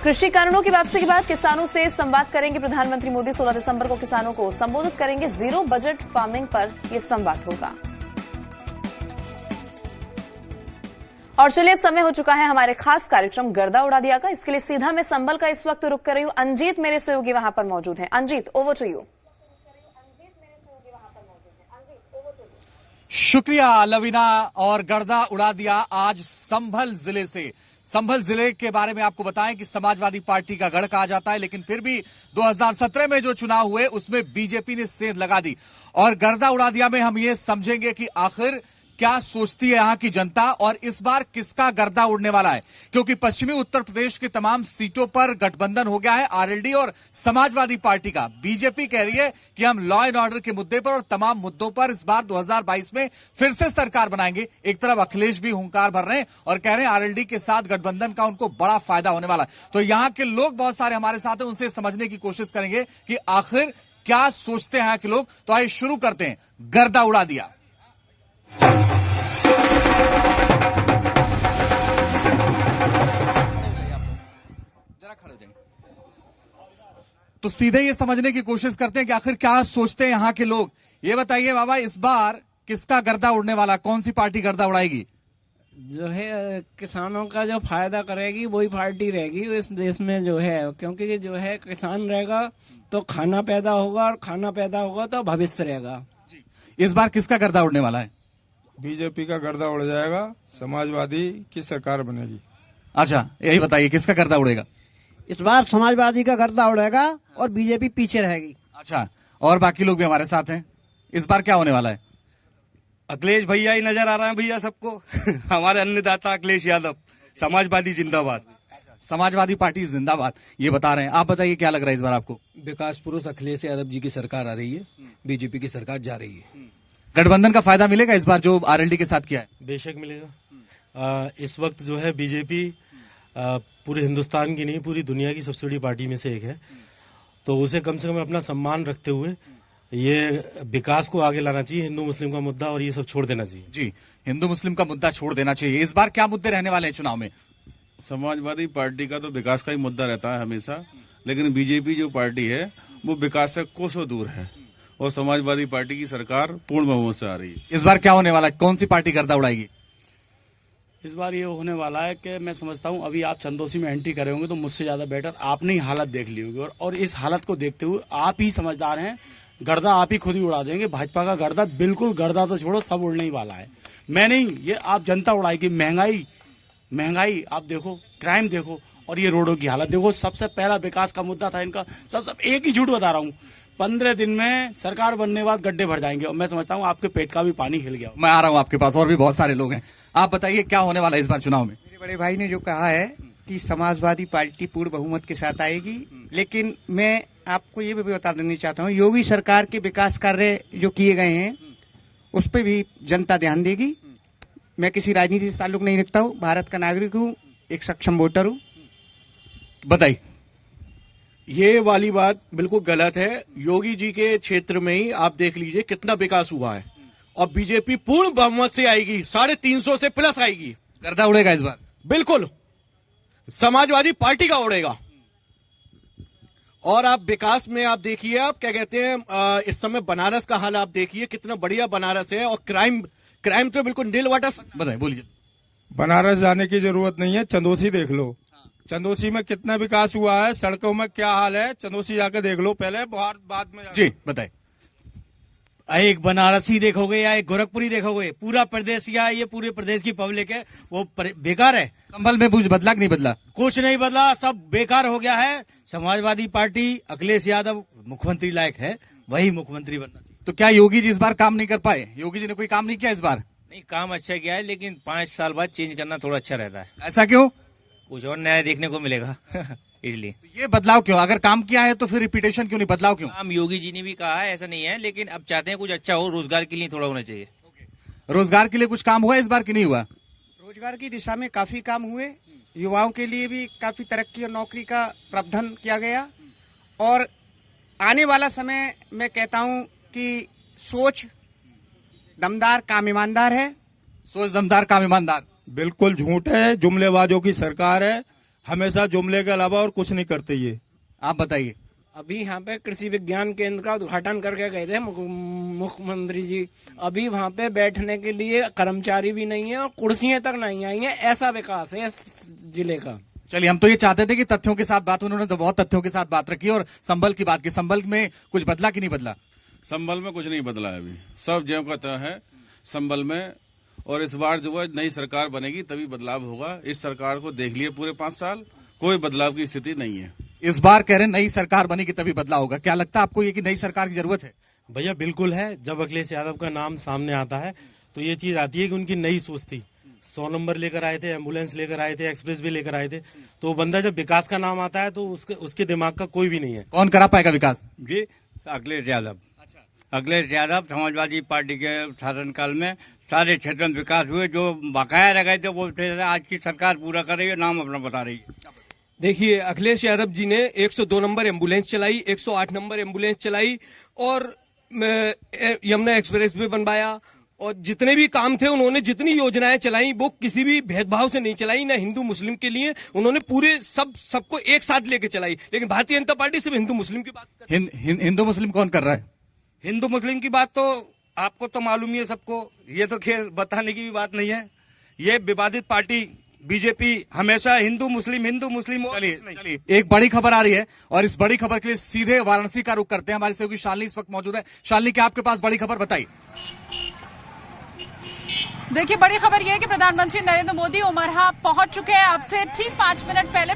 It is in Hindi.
कृषि कानूनों की वापसी के बाद किसानों से संवाद करेंगे प्रधानमंत्री मोदी। 16 दिसंबर को किसानों को संबोधित करेंगे। जीरो बजट फार्मिंग पर यह संवाद होगा। और चलिए, अब समय हो चुका है हमारे खास कार्यक्रम गर्दा उड़ा दिया का। इसके लिए सीधा मैं संभल का इस वक्त रुक कर रही हूं। अंजीत मेरे सहयोगी वहां पर मौजूद हैं। Anjeet, over to you. शुक्रिया लवीना। और गर्दा उड़ा दिया आज संभल जिले से। संभल जिले के बारे में आपको बताएं कि समाजवादी पार्टी का गढ़ कहा जाता है, लेकिन फिर भी 2017 में जो चुनाव हुए उसमें बीजेपी ने सेंध लगा दी। और गर्दा उड़ा दिया में हम ये समझेंगे कि आखिर क्या सोचती है यहां की जनता और इस बार किसका गर्दा उड़ने वाला है, क्योंकि पश्चिमी उत्तर प्रदेश की तमाम सीटों पर गठबंधन हो गया है आरएलडी और समाजवादी पार्टी का। बीजेपी कह रही है कि हम लॉ एंड ऑर्डर के मुद्दे पर और तमाम मुद्दों पर इस बार 2022 में फिर से सरकार बनाएंगे। एक तरफ अखिलेश भी हुंकार भर रहे हैं और कह रहे हैं आरएलडी के साथ गठबंधन का उनको बड़ा फायदा होने वाला है। तो यहां के लोग बहुत सारे हमारे साथ हैं, उनसे समझने की कोशिश करेंगे कि आखिर क्या सोचते हैं यहाँ के लोग। तो आइए शुरू करते हैं गर्दा उड़ा दिया। तो सीधे ये समझने की कोशिश करते हैं कि आखिर क्या सोचते हैं यहाँ के लोग। ये बताइए बाबा, इस बार किसका गर्दा उड़ने वाला, कौन सी पार्टी गर्दा उड़ाएगी? जो है किसानों का जो फायदा करेगी वही पार्टी रहेगी इस देश में जो है, क्योंकि जो है किसान रहेगा तो खाना पैदा होगा और खाना पैदा होगा तो भविष्य रहेगा। इस बार किसका गर्दा उड़ने वाला है? बीजेपी का गर्दा उड़ जाएगा, समाजवादी की सरकार बनेगी। अच्छा, यही बताइए किसका गर्दा उड़ेगा? इस बार समाजवादी का गर्दा उड़ेगा और बीजेपी पीछे रहेगी। अच्छा, और बाकी लोग भी हमारे साथ हैं। इस बार क्या होने वाला है? अखिलेश भैया ही नजर आ रहे हैं भैया सबको। हमारे अन्नदाता अखिलेश यादव, समाजवादी जिंदाबाद। समाजवादी पार्टी जिंदाबाद, ये बता रहे हैं। आप बताइए क्या लग रहा है इस बार आपको? विकास पुरुष अखिलेश यादव जी की सरकार आ रही है, बीजेपी की सरकार जा रही है। गठबंधन का फायदा मिलेगा इस बार जो आरएलडी के साथ किया है? बेशक मिलेगा। इस वक्त जो है बीजेपी पूरे हिंदुस्तान की नहीं पूरी दुनिया की सबसे बड़ी पार्टी में से एक है, तो उसे कम से कम अपना सम्मान रखते हुए ये विकास को आगे लाना चाहिए। हिंदू मुस्लिम का मुद्दा और ये सब छोड़ देना चाहिए। जी, हिंदू मुस्लिम का मुद्दा छोड़ देना चाहिए। इस बार क्या मुद्दे रहने वाले हैं चुनाव में? समाजवादी पार्टी का तो विकास का ही मुद्दा रहता है हमेशा, लेकिन बीजेपी जो पार्टी है वो विकास से कोसों दूर है और समाजवादी पार्टी की सरकार पूर्ण बहुमत से आ रही है। इस बार क्या होने वाला है, कौन सी पार्टी गर्दा उड़ाएगी? इस बार ये होने वाला है कि मैं समझता हूँ अभी आप चंदोसी में एंट्री करे होंगे तो मुझसे ज्यादा बेटर आपने ही हालत देख ली होगी, और इस हालत को देखते हुए आप ही समझदार हैं, गर्दा आप ही खुद ही उड़ा देंगे। भाजपा का गर्दा बिल्कुल, गर्दा तो छोड़ो, सब उड़ने ही वाला है। मैं नहीं, ये आप जनता उड़ाएगी। महंगाई आप देखो, क्राइम देखो, और ये रोडों की हालत देखो। सबसे पहला विकास का मुद्दा था इनका। सब एक ही झूठ बता रहा हूँ, 15 दिन में सरकार बनने के बाद गड्ढे भर जाएंगे, और मैं समझता हूँ आपके पेट का भी पानी हिल गया। मैं आ रहा हूँ आपके पास, और भी बहुत सारे लोग हैं। आप बताइए क्या होने वाला है इस बार चुनाव में? मेरे बड़े भाई ने जो कहा है कि समाजवादी पार्टी पूर्ण बहुमत के साथ आएगी, लेकिन मैं आपको ये भी बता देना चाहता हूँ, योगी सरकार के विकास कार्य जो किए गए हैं उस पर भी जनता ध्यान देगी। मैं किसी राजनीति से ताल्लुक नहीं रखता हूँ, भारत का नागरिक हूँ, एक सक्षम वोटर हूँ। बताइए। ये वाली बात बिल्कुल गलत है। योगी जी के क्षेत्र में ही आप देख लीजिए कितना विकास हुआ है, और बीजेपी पूर्ण बहुमत से आएगी, 350 से प्लस आएगी। गर्दा उड़ेगा इस बार? बिल्कुल, समाजवादी पार्टी का उड़ेगा। और आप विकास में आप देखिए, आप क्या कहते हैं, इस समय बनारस का हाल आप देखिए, कितना बढ़िया बनारस है, और क्राइम तो बिल्कुल नील वाटर। बताइए, बोलिए। बनारस जाने की जरूरत नहीं है, चंदोसी देख लो। चंदोसी में कितना विकास हुआ है, सड़कों में क्या हाल है, चंदोसी जाकर देख लो पहले, बाद में। जी बताइए। एक बनारसी देखोगे या एक गोरखपुरी देखोगे, पूरा प्रदेश या ये पूरे प्रदेश की पब्लिक है वो बेकार है। संभल में कुछ बदला कि नहीं बदला? कुछ नहीं बदला, सब बेकार हो गया है। समाजवादी पार्टी अखिलेश यादव मुख्यमंत्री लायक है, वही मुख्यमंत्री बनना चाहिए। तो क्या योगी जी इस बार काम नहीं कर पाए? योगी जी ने कोई काम नहीं किया इस बार? नहीं, काम अच्छा किया है, लेकिन 5 साल बाद चेंज करना थोड़ा अच्छा रहता है। ऐसा क्यों? कुछ और नया देखने को मिलेगा इसलिए। तो ये बदलाव क्यों? अगर काम किया है तो फिर रिपीटेशन क्यों नहीं, बदलाव क्यों? काम योगी जी ने भी कहा है, ऐसा नहीं है, लेकिन अब चाहते हैं कुछ अच्छा हो, रोजगार के लिए थोड़ा होना चाहिए। रोजगार के लिए कुछ काम हुआ इस बार कि नहीं हुआ? रोजगार की दिशा में काफी काम हुए, युवाओं के लिए भी काफी तरक्की और नौकरी का प्रावधान किया गया, और आने वाला समय मैं कहता हूं कि सोच दमदार, काम ईमानदार है। सोच दमदार, काम ईमानदार बिल्कुल झूठ है, जुमलेबाजों की सरकार है। हमेशा जुमले के अलावा और कुछ नहीं करते ये। आप बताइए। अभी यहाँ पे कृषि विज्ञान केंद्र का उद्घाटन करके गए थे मुख्यमंत्री जी। अभी वहाँ पे बैठने के लिए कर्मचारी भी नहीं है और कुर्सियां तक नहीं आई हैं। ऐसा विकास है इस जिले का। चलिए, हम तो ये चाहते थे कि तथ्यों के साथ बात, उन्होंने तो बहुत तथ्यों के साथ बात रखी और संभल की बात की। संभल में कुछ बदला कि नहीं बदला? संभल में कुछ नहीं बदला है, अभी सब ज्यों का त्यों है संभल में। और इस बार जो है नई सरकार बनेगी तभी बदलाव होगा। इस सरकार को देख लिए पूरे 5 साल, कोई बदलाव की स्थिति नहीं है। इस बार कह रहे हैं नई सरकार बनेगी तभी बदलाव होगा। क्या लगता है आपको ये कि नई सरकार की जरूरत है? भैया बिल्कुल है। जब अखिलेश यादव का नाम सामने आता है तो ये चीज आती है कि उनकी नई सोच थी। 100 नंबर लेकर आए थे, एम्बुलेंस लेकर आए थे, एक्सप्रेस भी लेकर आए थे। तो बंदा जब विकास का नाम आता है तो उसके दिमाग का कोई भी नहीं है। कौन करा पाएगा विकास? जी, अखिलेश यादव। अखिलेश यादव समाजवादी पार्टी के शासनकाल में सारे क्षेत्र में विकास हुए। जो बकाया रह गए थे वो आज की सरकार पूरा कर रही है, नाम अपना बता रही है। देखिए, अखिलेश यादव जी ने 102 नंबर एम्बुलेंस चलाई, 108 नंबर एम्बुलेंस चलाई और यमुना एक्सप्रेस भी बनवाया। और जितने भी काम थे उन्होंने, जितनी योजनाएं चलाई वो किसी भी भेदभाव से नहीं चलाई, ना हिंदू मुस्लिम के लिए। उन्होंने पूरे सबको एक साथ लेके चलाई। लेकिन भारतीय जनता पार्टी सिर्फ हिंदू मुस्लिम की बात कर रही है। हिंदू मुस्लिम कौन कर रहा है? हिंदू मुस्लिम की बात तो आपको तो मालूम ही है सबको, ये तो खैर बताने की भी बात नहीं है। ये विवादित पार्टी बीजेपी हमेशा हिंदू मुस्लिम चलिए, एक बड़ी खबर आ रही है और इस बड़ी खबर के लिए सीधे वाराणसी का रुख करते हैं। हमारे सहयोगी शालिनी इस वक्त मौजूद है। शालिनी, क्या आपके पास बड़ी खबर? बताइए। देखिए, बड़ी खबर यह है कि प्रधानमंत्री नरेंद्र मोदी उमरहा पहुंच चुके हैं। अब से ठीक 5 मिनट पहले